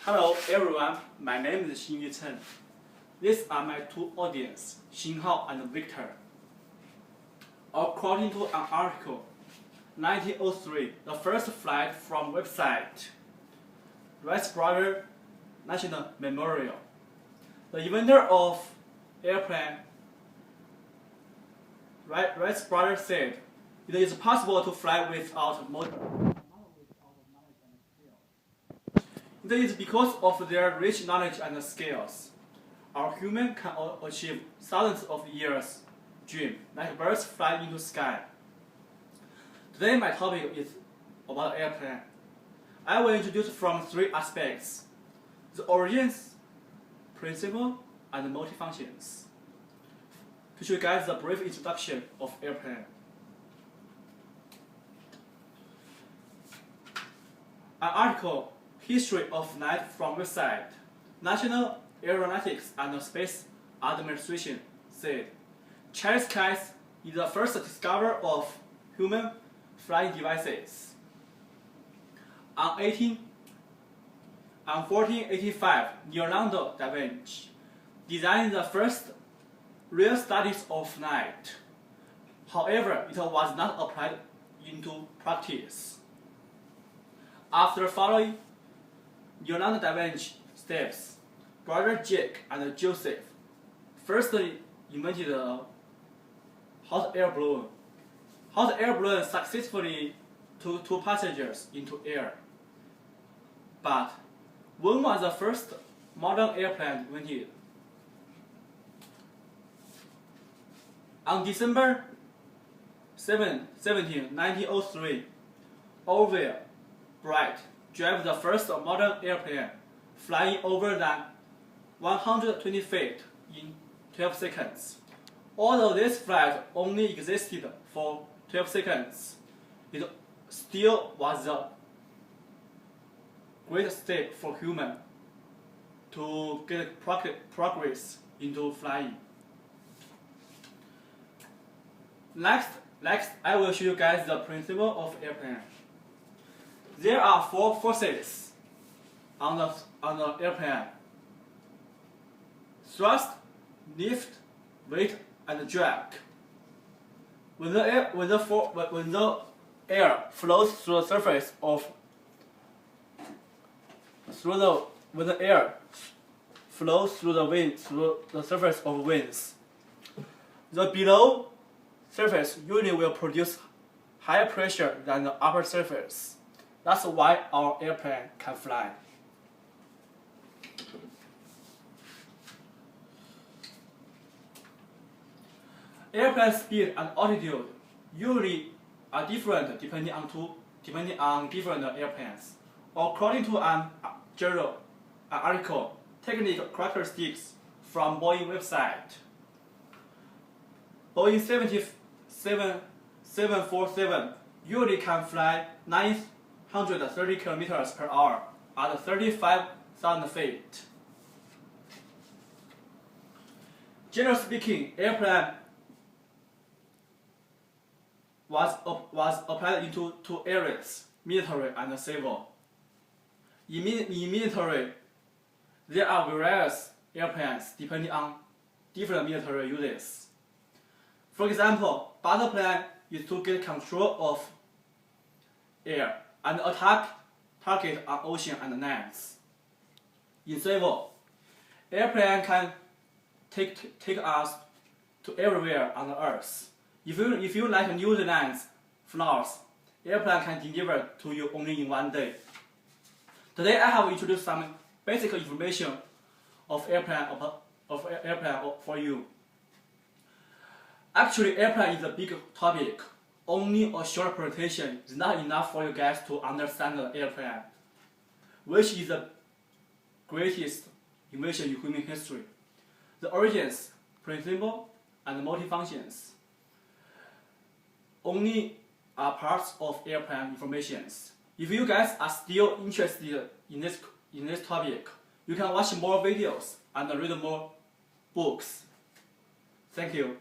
Hello everyone, my name is Xingyu Chen. These are my two audiences, Xinghao and Victor. According to an article, 1903, the first flight from website Wright Brothers National Memorial. The inventor of airplane, Wright Brothers said, it is possible to fly without motor. It is because of their rich knowledge and skills. Our human can achieve thousands of years dream, like birds flying into the sky. Today my topic is about airplane. I will introduce from three aspects: the origins, principle, and multifunctions. To show you guys the brief introduction of airplane. An article, History of Flight from website, National Aeronautics and Space Administration said, cherry skies is the first discoverer of human flying devices. On 1485, Leonardo da Vinci designed the first real studies of flight. However, it was not applied into practice. After following Leonardo da Vinci steps, brother Jake and Joseph firstly invented a hot air balloon. Hot air balloon successfully took two passengers into air. But when was the first modern airplane invented? On December 17, 1903, Orville Bright drove the first modern airplane, flying over than 120 feet in 12 seconds. Although this flight only existed for 12 seconds, it still was a great step for humans to get progress into flying. Next, I will show you guys the principle of airplane. There are four forces on the airplane: thrust, lift, weight, and drag. When the air flows through the surface of when the air flows through the surface of wings, the below surface usually will produce higher pressure than the upper surface. That's why our airplane can fly. Airplane speed and altitude usually are different depending on different airplanes. According to an article, technical characteristics from Boeing website, Boeing 747 usually can fly 930 kilometers per hour at 35,000 feet. Generally speaking, airplane was applied into two areas: military and civil. In military, there are various airplanes depending on different military uses. For example, battle plane is to get control of air and attack target on ocean and lands. In civil, airplane can take us to everywhere on the earth. If you like New Zealand's flowers, airplane can deliver to you only in one day. Today I have introduced some basic information of airplane for you. Actually, airplane is a big topic. Only a short presentation is not enough for you guys to understand the airplane, which is the greatest invention in human history. The origins, principle, and multifunctions only are parts of airplane informations. If you guys are still interested in this topic, you can watch more videos and read more books. Thank you.